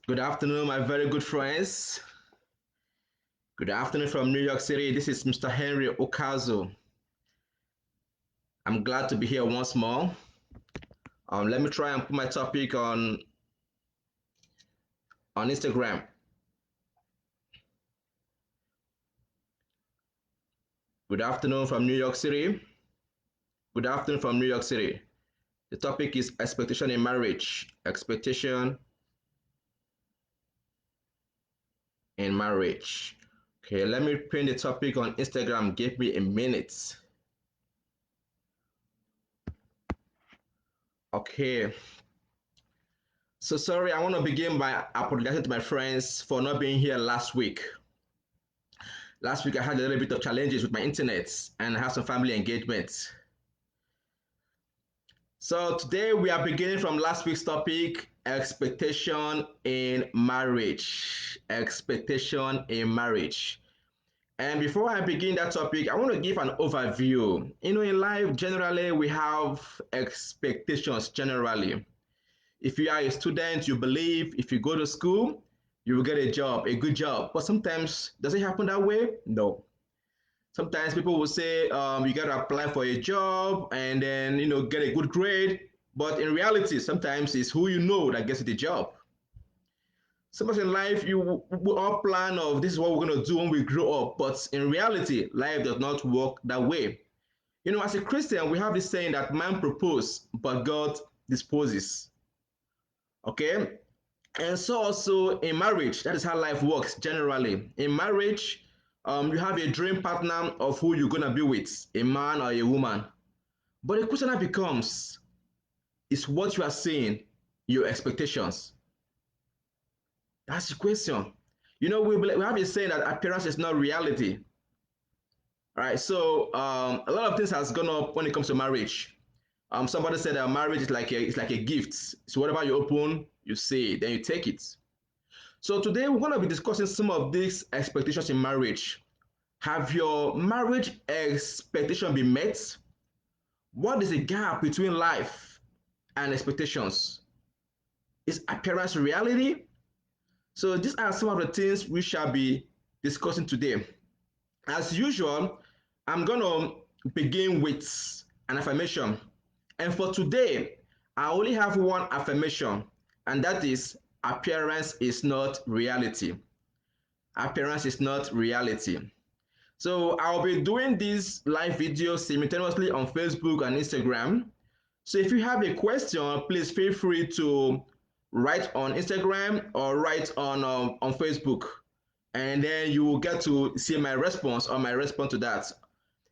Good afternoon, my very good friends. Good afternoon from New York City. This is Mr. Henry Okazo. I'm glad to be here once more. Let me try and put my topic on Instagram. Good afternoon from New York City. Good afternoon from New York City. The topic is expectation in marriage. Expectation in marriage. Okay, let me pin the topic on Instagram. Give me a minute. Okay. So sorry, I want to begin by apologizing to my friends for not being here last week. Last week I had a little bit of challenges with my internet and I had some family engagements. So today we are beginning from last week's topic, expectation in marriage. Expectation in marriage. And before I begin that topic, I want to give an overview. In life, generally, we have expectations generally. If you are a student, you believe if you go to school, you will get a job, a good job. But sometimes, does it happen that way? No. Sometimes people will say you got to apply for a job and then get a good grade. But in reality, sometimes it's who you know that gets the job. Sometimes in life, we all plan of this is what we're going to do when we grow up. But in reality, life does not work that way. As a Christian, we have this saying that man proposes, but God disposes. Okay? And so also in marriage, that is how life works generally. In marriage, you have a dream partner of who you're gonna be with, a man or a woman. But the question that becomes is what you are saying, your expectations. That's the question. We have a saying that appearance is not reality. All right, so a lot of things has gone up when it comes to marriage. Somebody said that marriage is like a gift. So whatever you open, you see, then you take it. So today we're going to be discussing some of these expectations in marriage. Have your marriage expectation been met? What is the gap between life and expectations? Is appearance reality? So these are some of the things we shall be discussing today. As usual, I'm going to begin with an affirmation. And for today, I only have one affirmation, and that is appearance is not reality. Appearance is not reality. So I'll be doing these live videos simultaneously on Facebook and Instagram. So if you have a question, please feel free to write on Instagram or write on Facebook. And then you will get to see my response or my response to that.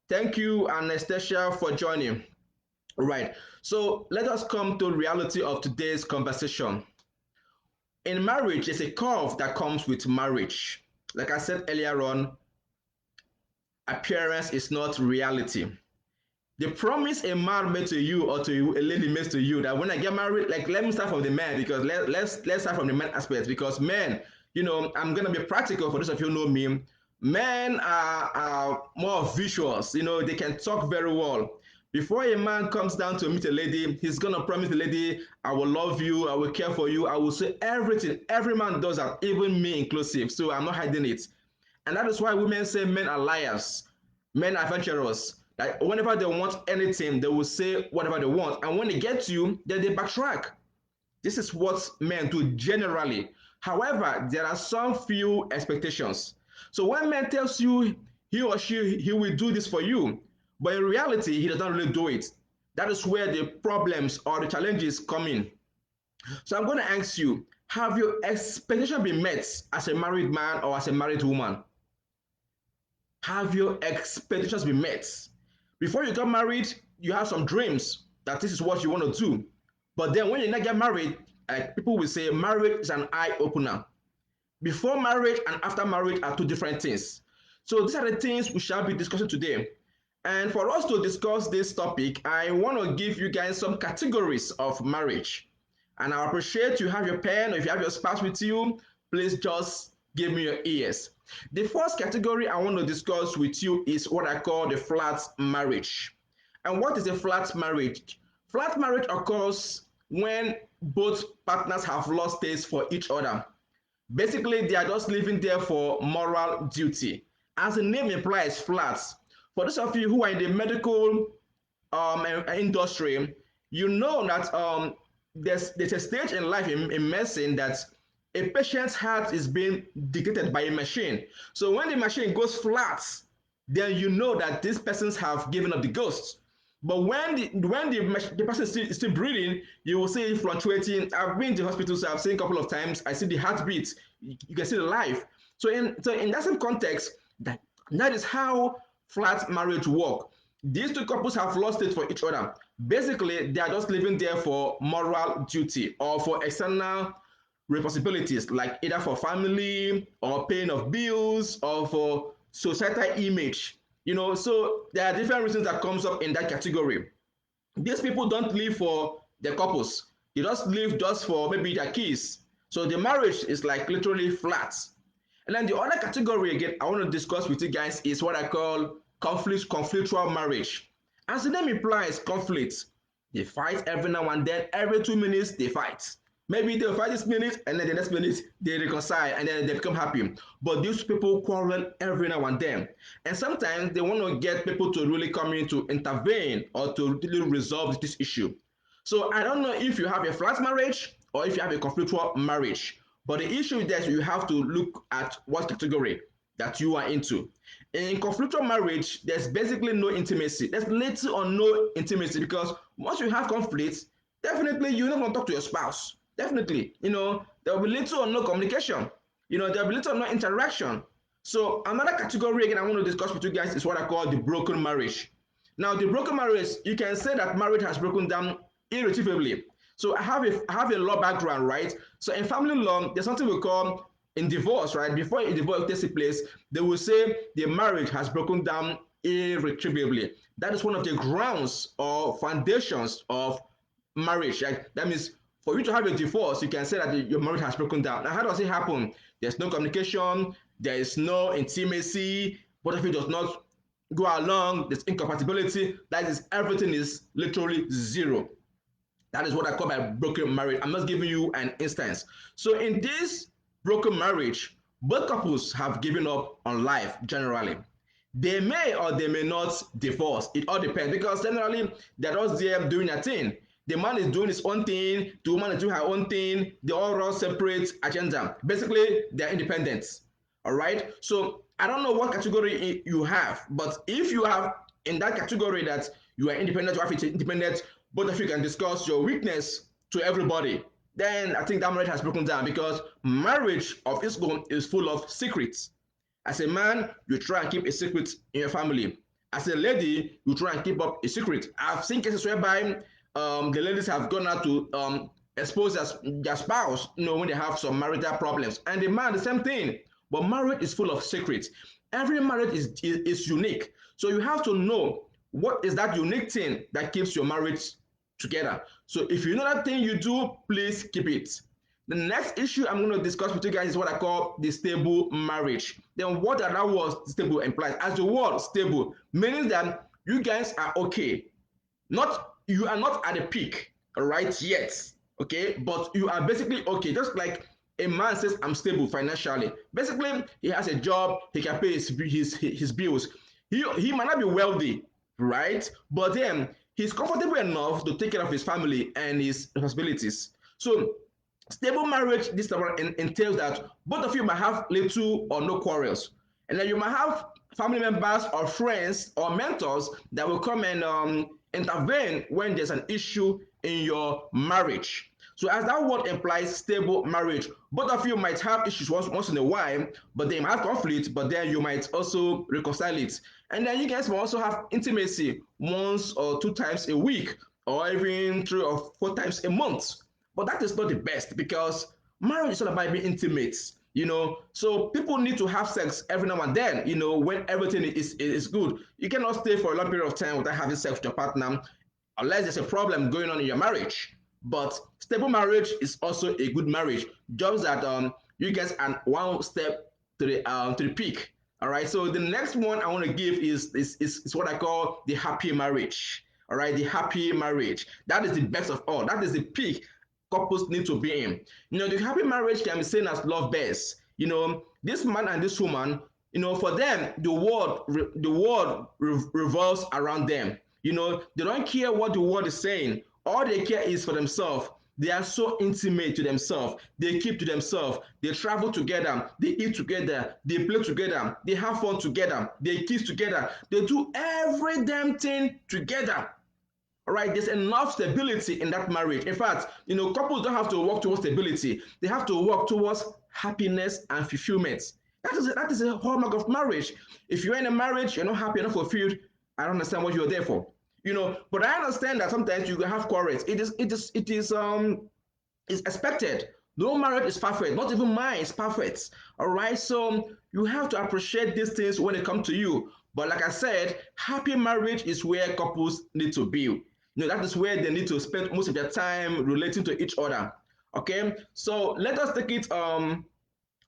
Thank you, Anastasia, for joining. Right. So let us come to the reality of today's conversation. In marriage, there's a curve that comes with marriage. Like I said earlier on, appearance is not reality. The promise a man made to you or to a lady makes to you that when I get married, like let me start from the man because let's start from the man aspect because men, I'm gonna be practical for those of you who know me. Men are more visuals, they can talk very well. Before a man comes down to meet a lady, he's gonna promise the lady, I will love you, I will care for you, I will say everything. Every man does that, even me inclusive. So I'm not hiding it. And that is why women say men are liars, men are adventurous. Like whenever they want anything, they will say whatever they want. And when they get to you, then they backtrack. This is what men do generally. However, there are some few expectations. So when man tells you he or she he will do this for you, but in reality he does not really do it. That is where the problems or the challenges come in. So I'm going to ask you, have your expectation been met as a married man or as a married woman? Have your expectations been met? Before you got married, you have some dreams that this is what you want to do. But then when you not get married, people will say marriage is an eye opener. Before marriage and after marriage are two different things. So these are the things we shall be discussing today. And for us to discuss this topic, I want to give you guys some categories of marriage. And I appreciate you have your pen or if you have your spouse with you, please just give me your ears. The first category I want to discuss with you is what I call the flat marriage. And what is a flat marriage? Flat marriage occurs when both partners have lost taste for each other. Basically, they are just living there for moral duty. As the name implies, flats. For those of you who are in the medical industry, you know that there's a stage in life in medicine that a patient's heart is being dictated by a machine. So when the machine goes flat, then you know that these persons have given up the ghost. But when the person is still breathing, you will see it fluctuating. I've been to hospitals, so I've seen a couple of times. I see the heartbeat. You can see the life. So in that same context, that is how flat marriage work. These two couples have lost it for each other. Basically, they are just living there for moral duty or for external responsibilities, like either for family or paying of bills or for societal image. So there are different reasons that comes up in that category. These people don't live for their couples. They just live just for maybe their kids. So the marriage is like literally flat. And then the other category again I want to discuss with you guys is what I call conflictual marriage. As the name implies, conflict. They fight every now and then. Every 2 minutes they fight. Maybe they'll fight this minute and then the next minute they reconcile and then they become happy. But these people quarrel every now and then. And sometimes they want to get people to really come in to intervene or to really resolve this issue. So I don't know if you have a flat marriage or if you have a conflictual marriage. But the issue is that you have to look at what category that you are into. In conflictual marriage, there's basically no intimacy. There's little or no intimacy because once you have conflict, definitely you're not going to talk to your spouse. Definitely, there will be little or no communication. There will be little or no interaction. So another category again I want to discuss with you guys is what I call the broken marriage. Now, the broken marriage, you can say that marriage has broken down irretrievably. So I have a law background, right? So in family law, there's something we call in divorce, right? Before a divorce takes place, they will say the marriage has broken down irretrievably. That is one of the grounds or foundations of marriage, right? That means for you to have a divorce, you can say that your marriage has broken down. Now, how does it happen? There's no communication, there is no intimacy, both of you does not go along, there's incompatibility. That is, everything is literally zero. That is what I call by broken marriage. I'm just giving you an instance. So in this broken marriage, both couples have given up on life generally. They may or they may not divorce. It all depends because generally they're just there doing their thing. The man is doing his own thing, the woman is doing her own thing, they all run separate agenda. Basically, they're independent. All right. So I don't know what category you have, but if you have in that category that you are independent, you have independent, both of you can discuss your weakness to everybody, then I think that marriage has broken down because marriage of its own is full of secrets. As a man, you try and keep a secret in your family. As a lady, you try and keep up a secret. I've seen cases whereby the ladies have gone out to expose their spouse, when they have some marital problems, and the man the same thing. But marriage is full of secrets. Every marriage is unique, so you have to know what is that unique thing that keeps your marriage together. So if you know that thing you do, please keep it. The next issue I'm going to discuss with you guys is what I call the stable marriage. Then what that word stable implies? As the word stable, meaning that you guys are okay. Not you are not at the peak, right yet, okay, but you are basically okay. Just like a man says, I'm stable financially. Basically, he has a job, he can pay his bills. He might not be wealthy, right? But then he's comfortable enough to take care of his family and his responsibilities. So stable marriage this time entails that both of you might have little or no quarrels, and then you might have family members or friends or mentors that will come and intervene when there's an issue in your marriage. So as that word implies, stable marriage, both of you might have issues once in a while, but they might have conflict, but then you might also reconcile it. And then you guys will also have intimacy once or two times a week, or even 3 or 4 times a month. But that is not the best because marriage is all about being intimate. So people need to have sex every now and then, when everything is good. You cannot stay for a long period of time without having sex with your partner unless there's a problem going on in your marriage. But stable marriage is also a good marriage, just that you guys are one step to the peak. All right. So the next one I want to give is what I call the happy marriage. All right, the happy marriage. That is the best of all. That is the peak. couples need to be in. The happy marriage can be seen as love best. This man and this woman, for them, the world revolves around them. They don't care what the world is saying. All they care is for themselves. They are so intimate to themselves. They keep to themselves. They travel together. They eat together. They play together. They have fun together. They kiss together. They do every damn thing together. All right, there's enough stability in that marriage. In fact, couples don't have to work towards stability. They have to work towards happiness and fulfillment. That is a hallmark of marriage. If you're in a marriage, you're not happy, you're not fulfilled, I don't understand what you're there for. But I understand that sometimes you can have quarrels. It's expected. No marriage is perfect. Not even mine is perfect. All right. So you have to appreciate these things when they come to you. But like I said, happy marriage is where couples need to be. That is where they need to spend most of their time relating to each other. Okay. So let us take it a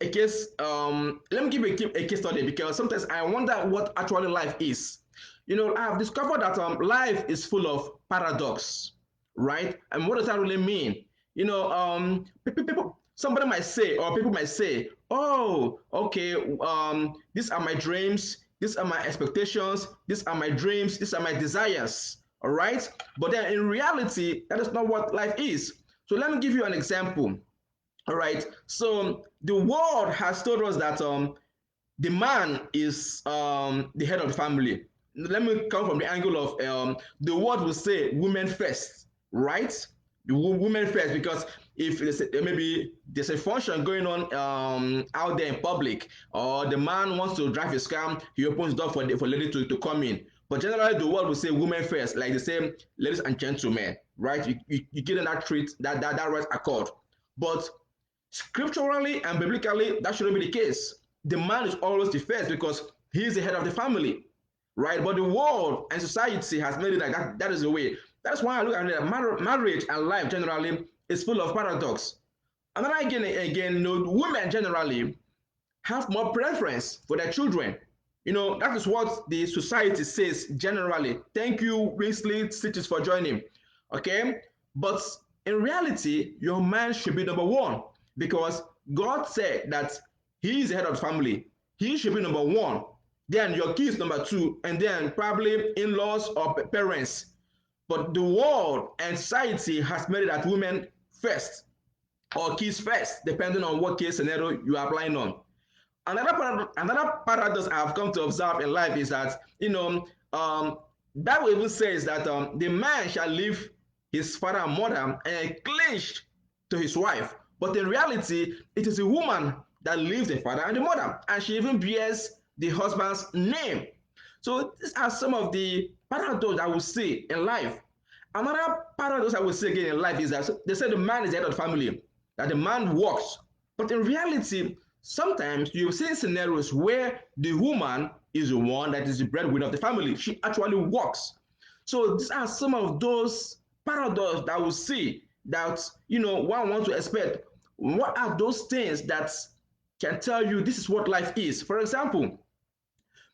case. Let me give a case study because sometimes I wonder what actually life is. I have discovered that life is full of paradox, right? And what does that really mean? Somebody might say, or people might say, oh, okay, these are my dreams, these are my expectations, these are my dreams, these are my desires, all right? But then in reality, that is not what life is. So let me give you an example. All right. So the world has told us that the man is the head of the family. Let me come from the angle of the world will say women first, right? The women first, because if maybe there's a function going on out there in public, or the man wants to drive his car, he opens the door for lady to come in. But generally, the world will say women first, like they say, ladies and gentlemen, right? You get in that treat that right accord. But scripturally and biblically, that shouldn't be the case. The man is always the first because he is the head of the family, right? But the world and society has made it like that is the way. That's why I look at it. Marriage and life generally is full of paradox. And then again, women generally have more preference for their children. That is what the society says generally. Thank you, Winsley Stitches, for joining. Okay? But in reality, your man should be number one because God said that He is the head of the family. He should be number one. Then your kids number two, and then probably in-laws or parents. But the world and society has made it that women first or kids first, depending on what case scenario you are applying on. Another paradox I've come to observe in life is that Bible even says that the man shall leave his father and mother and cleave to his wife. But in reality, it is a woman that leaves the father and the mother, and she even bears the husband's name. So these are some of the paradox I will see in life. Another paradox I will see again in life is that they say the man is the head of the family, that the man works. But in reality, sometimes you see scenarios where the woman is the one that is the breadwinner of the family. She actually works. So these are some of those paradox that we see that one wants to expect. What are those things that can tell you this is what life is? For example,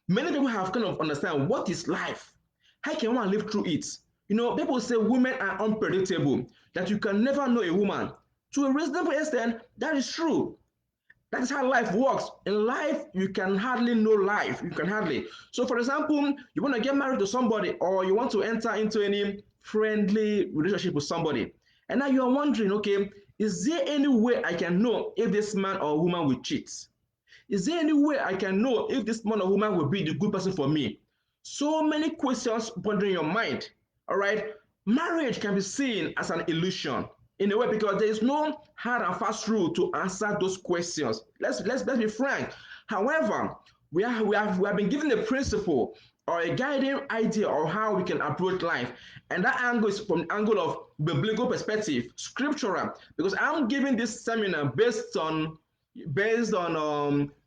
many people have kind of understand what is life. How can one live through it? People say women are unpredictable, that you can never know a woman. To a reasonable extent, that is true. That is how life works. In life, you can hardly know life. You can hardly. So, for example, you want to get married to somebody or you want to enter into any friendly relationship with somebody. And now you are wondering, okay, is there any way I can know if this man or woman will cheat? Is there any way I can know if this man or woman will be the good person for me? So many questions pondering your mind. All right. Marriage can be seen as an illusion in a way because there is no hard and fast rule to answer those questions. Let's be frank. However, we have been given a principle or a guiding idea of how we can approach life, and that angle is from the angle of biblical perspective, scriptural. Because I'm giving this seminar based on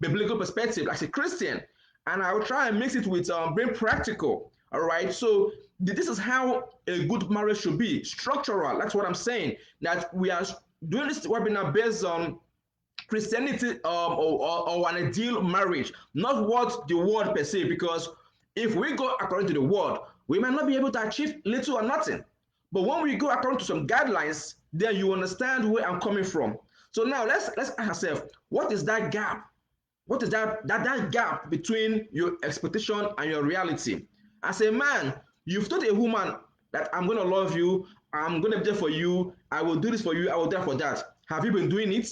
biblical perspective as a Christian, and I will try and mix it with being practical. All right, so this is how a good marriage should be structural. That's what I'm saying. That we are doing this webinar based on Christianity or an ideal marriage, not what the world per se. Because if we go according to the world, we might not be able to achieve little or nothing. But when we go according to some guidelines, then you understand where I'm coming from. So now let's ask ourselves, what is that gap? What is that gap between your expectation and your reality? As a man, you've told a woman that I'm going to love you, I'm going to be there for you, I will do this for you, I will do that for that. Have you been doing it?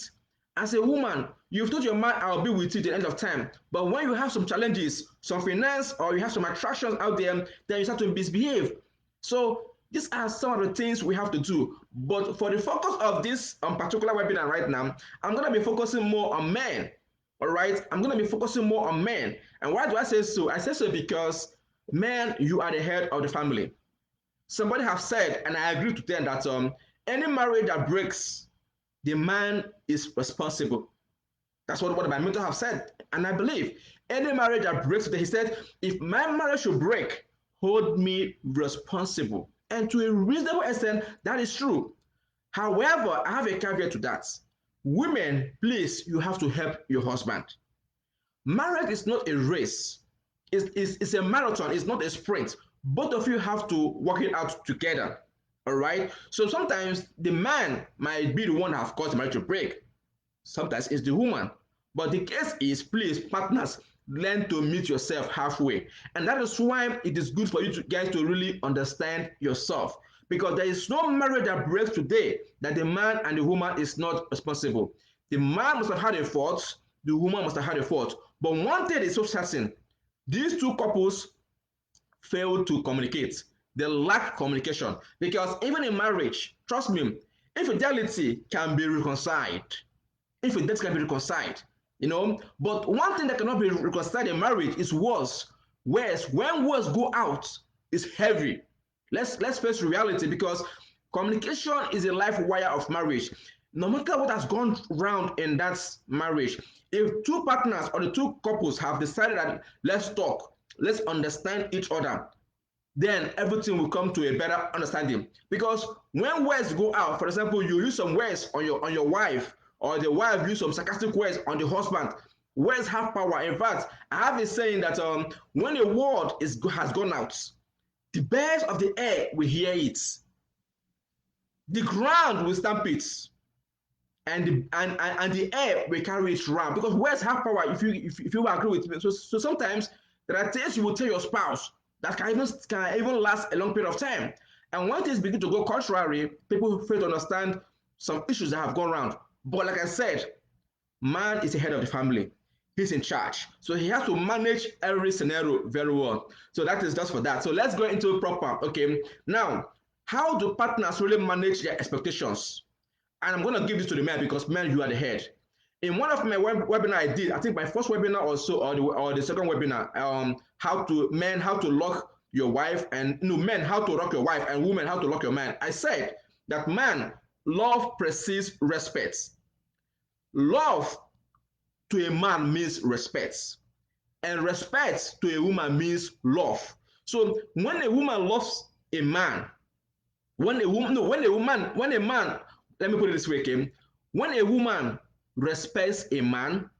As a woman, you've told your man I'll be with you at the end of time. But when you have some challenges, some finance, or you have some attractions out there, then you start to misbehave. So these are some of the things we have to do. But for the focus of this particular webinar right now, I'm going to be focusing more on men. All right, I'm going to be focusing more on men. And why do I say so? I say so because men, you are the head of the family. Somebody have said, and I agree to them, that any marriage that breaks, the man is responsible. That's what my mentor have said, and I believe any marriage that breaks, he said, if my marriage should break, hold me responsible. And to a reasonable extent, that is true. However, I have a caveat to that. Women, please, you have to help your husband. Marriage is not a race. It's a marathon. It's not a sprint. Both of you have to work it out together. All right. So sometimes the man might be the one that have caused the marriage to break. Sometimes it's the woman. But the case is, please, partners, learn to meet yourself halfway. And that is why it is good for you guys to really understand yourself. Because there is no marriage that breaks today that the man and the woman is not responsible. The man must have had a fault, the woman must have had a fault. But one thing is so certain, these two couples fail to communicate. They lack communication. Because even in marriage, trust me, infidelity can be reconciled. Infidelity can be reconciled. But one thing that cannot be reconciled in marriage is words. Words, when words go out, is heavy. Let's face reality, because communication is a life wire of marriage. No matter what has gone round in that marriage, if two partners or the two couples have decided that let's talk, let's understand each other, then everything will come to a better understanding. Because when words go out, for example, you use some words on your wife, or the wife use some sarcastic words on the husband, words have power. In fact, I have a saying that when a word has gone out, the birds of the air will hear it, the ground will stamp it, and the air will carry it around, because words have power. If you agree with me, so sometimes there are things you will tell your spouse that can even last a long period of time, and when things begin to go contrary, people fail to understand some issues that have gone around. But like I said, man is the head of the family. He's in charge, so he has to manage every scenario very well. So that is just for that. So let's go into proper. Okay, now, how do partners really manage their expectations? And I'm going to give this to the men, because men, you are the head. In one of my webinar I did, I think my first webinar or so, or the second webinar, how to lock your wife, and men, how to rock your wife, and women, how to lock your man. I said that, man, love precedes respect. Love to a man means respect, and respect to a woman means love. So when a woman loves a man, when a woman, no, when a man, let me put it this way, okay? When a woman respects a man,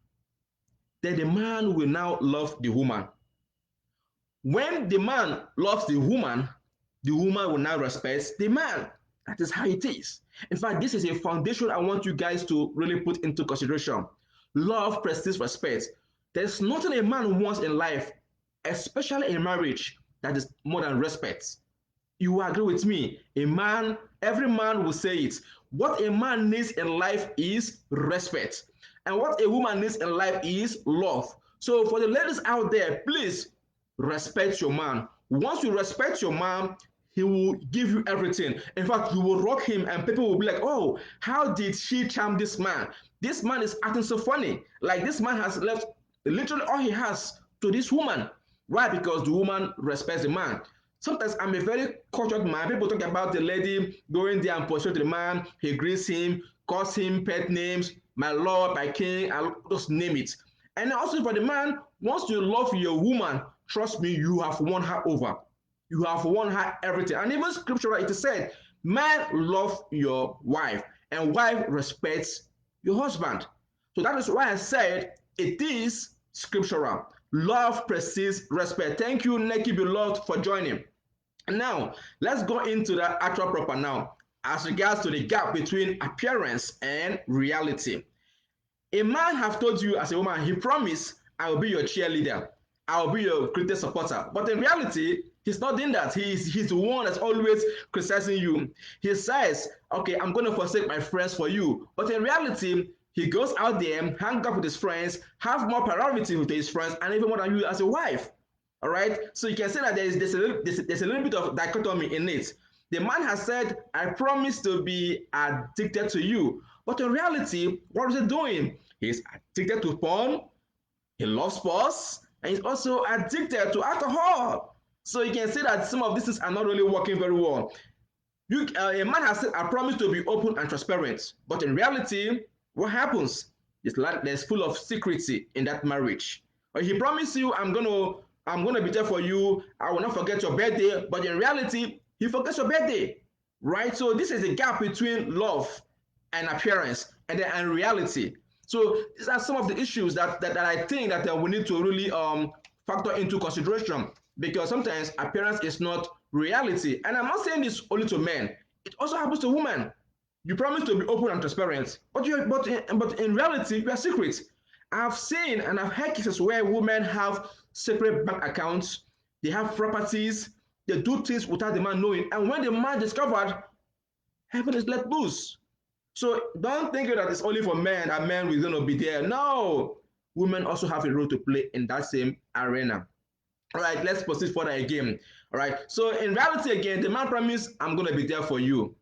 then the man will now love the woman. When the man loves the woman will now respect the man. That is how it is. In fact, this is a foundation I want you guys to really put into consideration. Love precedes respect. There's nothing a man wants in life, especially in marriage, that is more than respect. You agree with me? Every man will say it. What a man needs in life is respect. And what a woman needs in life is love. So for the ladies out there, please respect your man. Once you respect your man, he will give you everything. In fact, you will rock him, and people will be like, oh, how did she charm this man? This man is acting so funny. Like, this man has left literally all he has to this woman. Why? Because the woman respects the man. Sometimes I'm a very cultured man. People talk about the lady going there and pursuing the man. He greets him, calls him pet names, my lord, my king, and just name it. And also for the man, once you love your woman, trust me, you have won her over. You have won her everything. And even scriptural, it is said, man love your wife, and wife respects your husband. So that is why I said it is scriptural. Love precedes respect. Thank you, Neki Beloved, for joining. Now, let's go into the actual proper now. as regards to the gap between appearance and reality. A man have told you as a woman, he promised, I will be your cheerleader, I will be your greatest supporter. But in reality, he's not doing that. He's the one that's always criticizing you. He says, okay, I'm going to forsake my friends for you. But in reality, he goes out there, hang up with his friends, have more priority with his friends, and even more than you as a wife. All right. So you can say that there's a little bit of dichotomy in it. The man has said, I promise to be addicted to you. But in reality, what is he doing? He's addicted to porn, he loves sports, and he's also addicted to alcohol. So you can say that some of these things are not really working very well. A man has said, I promise to be open and transparent. But in reality, what happens? It's like there's full of secrecy in that marriage. But he promised you, I'm gonna be there for you. I will not forget your birthday. But in reality, he forgets your birthday. Right? So this is a gap between love and appearance and reality. So these are some of the issues that I think that we need to really factor into consideration, because sometimes appearance is not reality. And I'm not saying this only to men; it also happens to women. You promise to be open and transparent, but in reality you are secret. I've seen and I've heard cases where women have separate bank accounts, they have properties, they do things without the man knowing, and when the man discovered, heaven is let loose. So don't think that it's only for men that men will going to be there. No, women also have a role to play in that same arena. All right, let's proceed further again. All right, so in reality, again, the man promised, I'm going to be there for you.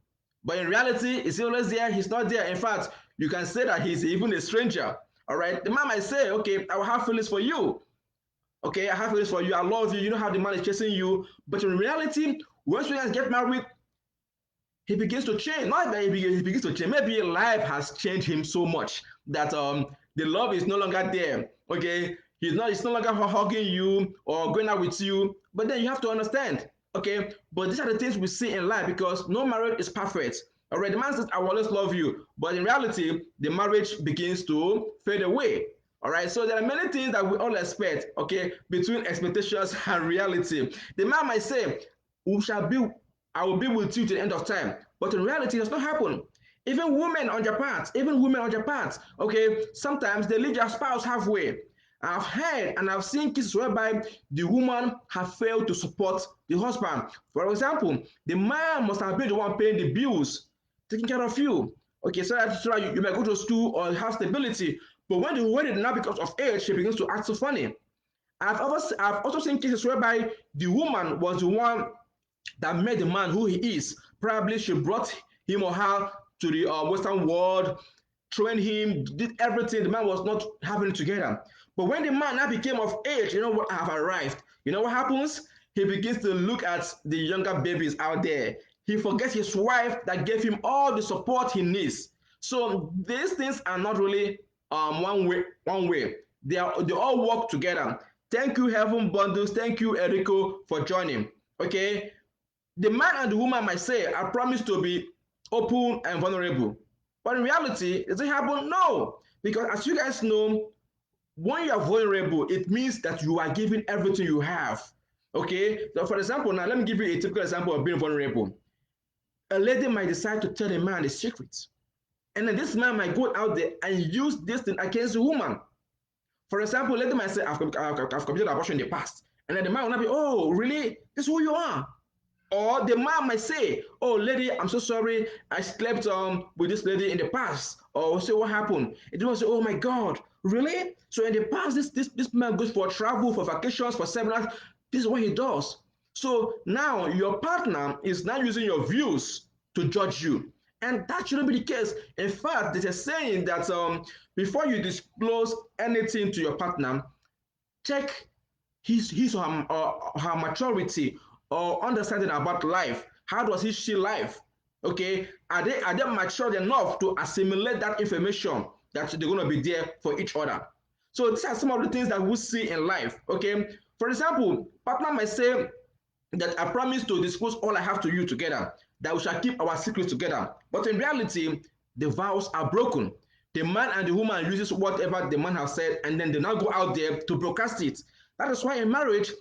But in reality, is he always there? He's not there. In fact, you can say that he's even a stranger. All right, the man might say, okay, I will have feelings for you. Okay, I have feelings for you. I love you. You know how the man is chasing you. But in reality, once you guys get married, he begins to change. Not that he begins to change. Maybe life has changed him so much that the love is no longer there. Okay, he's no longer hugging you or going out with you. But then you have to understand. Okay, but these are the things we see in life, because no marriage is perfect. Alright, the man says, I will always love you. But in reality, the marriage begins to fade away. All right, so there are many things that we all expect, okay, between expectations and reality. The man might say, we shall be, I will be with you to the end of time. But in reality, it does not happen. Even women on their parts, okay, sometimes they leave their spouse halfway. I've heard and I've seen cases whereby the woman have failed to support the husband. For example, the man must have been the one paying the bills, taking care of you. Okay, so that you might go to school or have stability. But when the wedding now because of age, she begins to act so funny. I've also seen cases whereby the woman was the one that made the man who he is. Probably she brought him or her to the Western world, trained him, did everything. The man was not having it together. But when the man now became of age, you know what have arrived. You know what happens? He begins to look at the younger babies out there. He forgets his wife that gave him all the support he needs. So these things are not really one way. They all work together. Thank you, Heaven Bundles. Thank you, Erico, for joining. Okay, the man and the woman might say, I promise to be open and vulnerable. But in reality, does it happen? No. Because as you guys know, when you are vulnerable, it means that you are giving everything you have. Okay? So for example, now let me give you a typical example of being vulnerable. A lady might decide to tell a man a secret. And then this man might go out there and use this thing against the woman. For example, a lady might say, I've committed abortion in the past. And then the man will not be, oh, really? This is who you are. Or the man might say, oh, lady, I'm so sorry. I slept with this lady in the past. Or say, what happened? It will say, oh my God, really? So in the past, this man goes for travel, for vacations, for seminars. This is what he does. So now your partner is now using your views to judge you. And that shouldn't be the case. In fact, there's a saying that before you disclose anything to your partner, check his or her maturity or understanding about life. How does he see life? Okay, are they matured enough to assimilate that information that they're going to be there for each other? So these are some of the things that we see in life. Okay, for example, partner might say that I promise to disclose all I have to you together, that we shall keep our secrets together. But in reality, the vows are broken. The man and the woman uses whatever the man has said, and then they now go out there to broadcast it. That is why in marriage,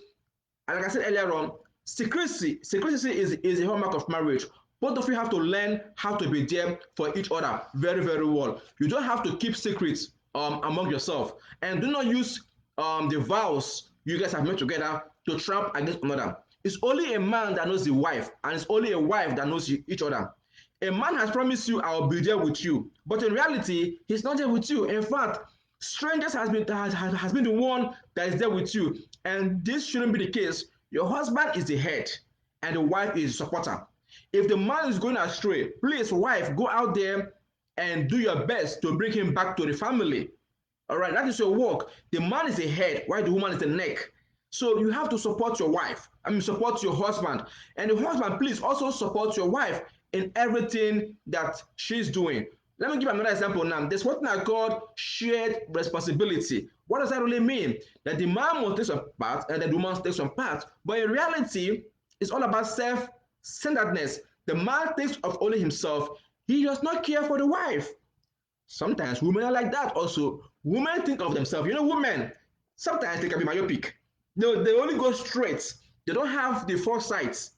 like I said earlier on, secrecy is a hallmark of marriage. Both of you have to learn how to be there for each other very, very well. You don't have to keep secrets among yourself, and do not use the vows you guys have made together to trap against another. It's only a man that knows the wife, and it's only a wife that knows each other. A man has promised you, I will be there with you, but in reality, he's not there with you. In fact, strangers has been the one that is there with you, and this shouldn't be the case. Your husband is the head, and the wife is the supporter. If the man is going astray, please, wife, go out there and do your best to bring him back to the family. All right, that is your work. The man is the head, while the woman is the neck. So you have to support your wife. I mean, support your husband. And the husband, please also support your wife in everything that she's doing. Let me give another example now. There's what I call shared responsibility. What does that really mean? That the man must take some part and the woman must take some part. But in reality, it's all about self-centeredness. The man thinks of only himself. He does not care for the wife. Sometimes women are like that also. Women think of themselves. You know, women, sometimes they can be myopic. They only go straight. They don't have the foresight.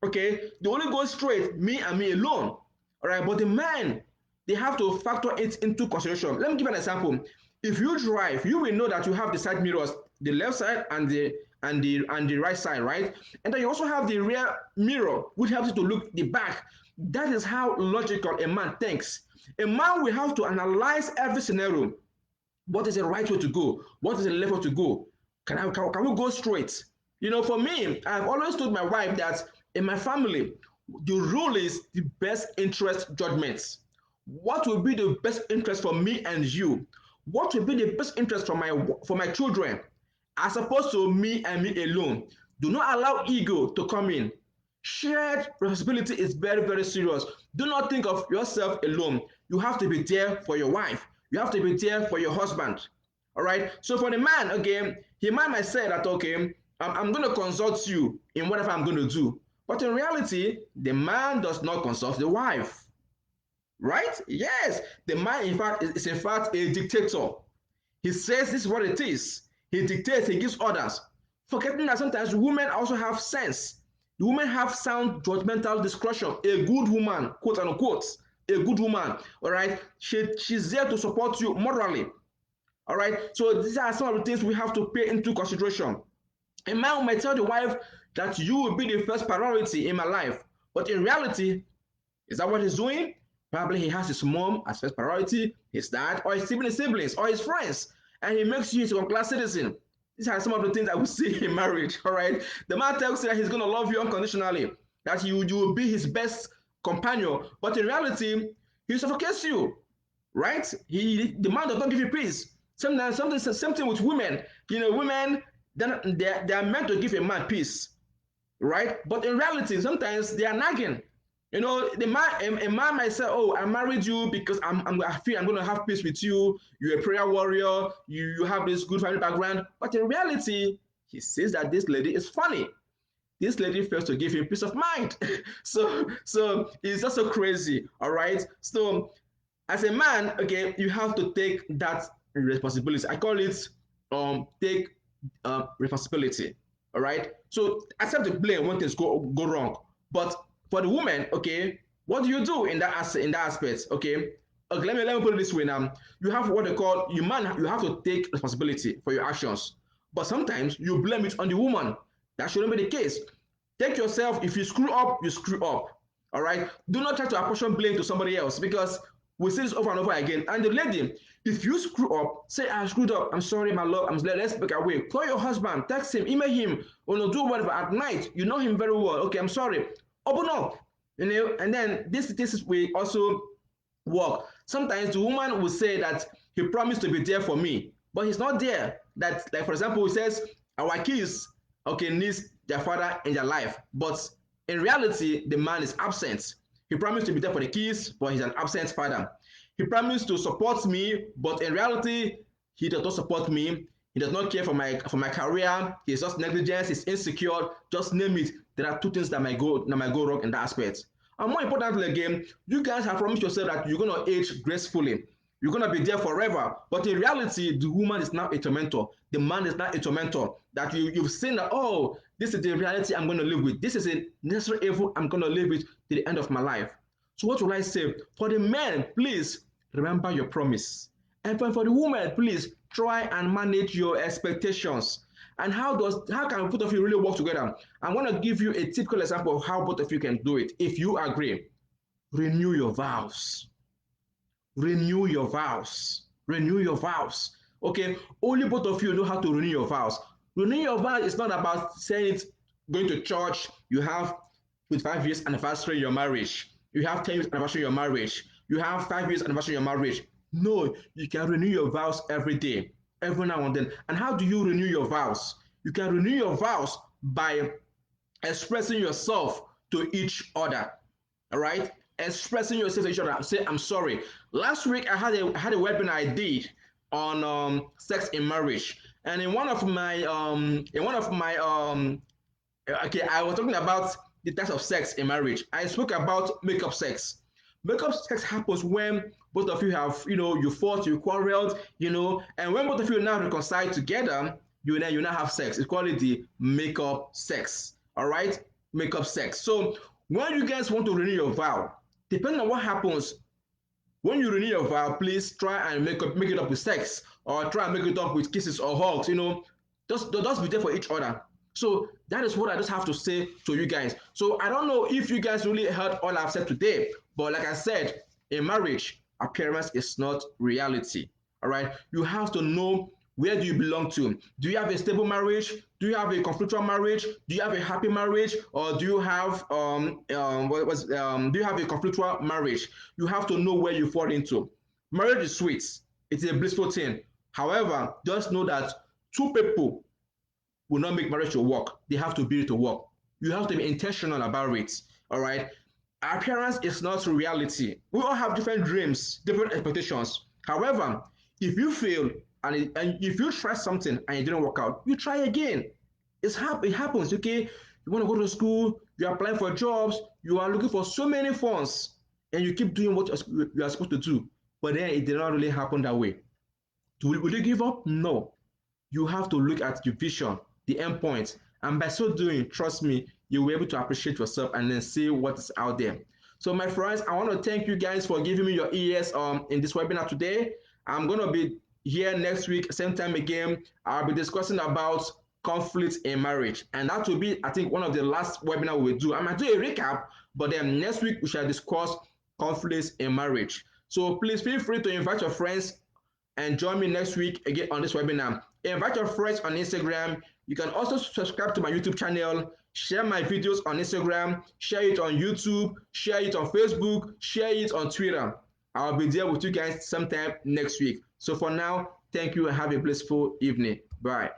Okay? They only go straight, me and me alone. All right? But the men, they have to factor it into consideration. Let me give an example. If you drive, you will know that you have the side mirrors, the left side and the right side, right? And then you also have the rear mirror, which helps you to look the back. That is how logical a man thinks. A man will have to analyze every scenario. What is the right way to go? What is the left way to go? Can we go straight? You know, for me, I've always told my wife that in my family, the rule is the best interest judgments. What will be the best interest for me and you? What will be the best interest for my children, as opposed to me and me alone? Do not allow ego to come in. Shared responsibility is very, very serious. Do not think of yourself alone. You have to be there for your wife. You have to be there for your husband. All right. So for the man, again, he might say that, okay, I'm going to consult you in whatever I'm going to do. But in reality, the man does not consult the wife. Right? Yes. The man, in fact, is in fact a dictator. He says this is what it is. He dictates, he gives orders. Forgetting that sometimes women also have sense. The women have sound judgmental discretion. A good woman, quote unquote, a good woman, all right? She's there to support you morally, all right? So these are some of the things we have to pay into consideration. A man might tell the wife that you will be the first priority in my life, but in reality, is that what he's doing? Probably he has his mom as first priority, his dad, or his siblings, or his friends, and he makes you a second-class citizen. These are some of the things that we see in marriage, all right? The man tells you that he's going to love you unconditionally, that you will be his best companion, but in reality, he suffocates you, right? The man does not give you peace. Sometimes same thing with women. You know, women, they are meant to give a man peace, right? But in reality, sometimes they are nagging. You know, a man might say, "Oh, I married you because I feel I'm going to have peace with you. You're a prayer warrior. You have this good family background." But in reality, he says that this lady is funny. This lady fails to give him peace of mind. So it's just so crazy. All right. So as a man, okay, you have to take that responsibility. I call it take responsibility. All right. So accept the blame when things go wrong. But for the woman, okay, what do you do in that aspect? Okay. Okay, let me put it this way now. You have what they call you have to take responsibility for your actions. But sometimes you blame it on the woman. That shouldn't be the case. Take yourself, if you screw up, you screw up. All right. Do not try to apportion blame to somebody else, because we see this over and over again. And the lady, if you screw up, say, I screwed up. I'm sorry, my love. Let's break away. Call your husband, text him, email him, or do whatever at night. You know him very well. Okay, I'm sorry. Open up. You know, and then this will also work. Sometimes the woman will say that he promised to be there for me, but he's not there. That, like, for example, he says our kids, okay, needs their father in their life, but in reality, the man is absent. He promised to be there for the kids, but he's an absent father. He promised to support me, but in reality, he does not support me. He does not care for my career. He's just negligent. He's insecure. Just name it. There are two things that might go wrong in that aspect. And more importantly, again, you guys have promised yourself that you're going to age gracefully. You're gonna be there forever. But in reality, the woman is not a tormentor. The man is not a tormentor. That you've seen that, oh, this is the reality I'm gonna live with. This is a necessary evil I'm gonna live with to the end of my life. So what will I say? For the men, please remember your promise. And for the woman, please try and manage your expectations. And how can both of you really work together? I'm going to give you a typical example of how both of you can do it. If you agree, renew your vows. Renew your vows. Renew your vows. Okay, only both of you know how to renew your vows. Renewing your vows is not about saying it, going to church. You have 25 years anniversary of your marriage. You have 10 years anniversary of your marriage. You have 5 years anniversary of your marriage. No, you can renew your vows every day, every now and then. And how do you renew your vows? You can renew your vows by expressing yourself to each other. All right, expressing yourself to each other. Say, I'm sorry. Last week I had a webinar I did on sex in marriage, and in one of my okay, I was talking about the types of sex in marriage. I spoke about makeup sex. Makeup sex happens when both of you have, you fought, you quarreled, and when both of you now reconcile together, you now have sex. It's called the makeup sex. All right, makeup sex. So when you guys want to renew your vow, depending on what happens, when you renew your vow, please try and make it up with sex, or try and make it up with kisses or hugs. Just be there for each other. So that is what I just have to say to you guys. So I don't know if you guys really heard all I've said today, but like I said, in marriage, appearance is not reality. All right, you have to know, where do you belong to? Do you have a stable marriage? Do you have a conflictual marriage? Do you have a happy marriage? Or do you have do you have a conflictual marriage? You have to know where you fall into. Marriage is sweet. It's a blissful thing. However, just know that two people will not make marriage to work. They have to build it to work. You have to be intentional about it. All right. Appearance is not reality. We all have different dreams, different expectations. However, if you fail, and if you try something and it didn't work out, you try again. It happens. Okay, you want to go to school, you are applying for jobs, you are looking for so many funds, and you keep doing what you are supposed to do, but then it did not really happen that way. Will you give up? No. You have to look at your vision, the end point, and by so doing, trust me, you'll be able to appreciate yourself and then see what is out there. So my friends, I want to thank you guys for giving me your ears in this webinar today. I'm going to be here next week, same time again. I'll be discussing about conflict in marriage, and that will be, I think, one of the last webinar we will do. I might do a recap, but then next week we shall discuss conflicts in marriage. So please feel free to invite your friends and join me next week again on this webinar. Invite your friends on Instagram. You can also subscribe to my YouTube channel, share my videos on Instagram, share it on YouTube, share it on Facebook, share it on Twitter. I'll be there with you guys sometime next week. So for now, thank you and have a blissful evening. Bye.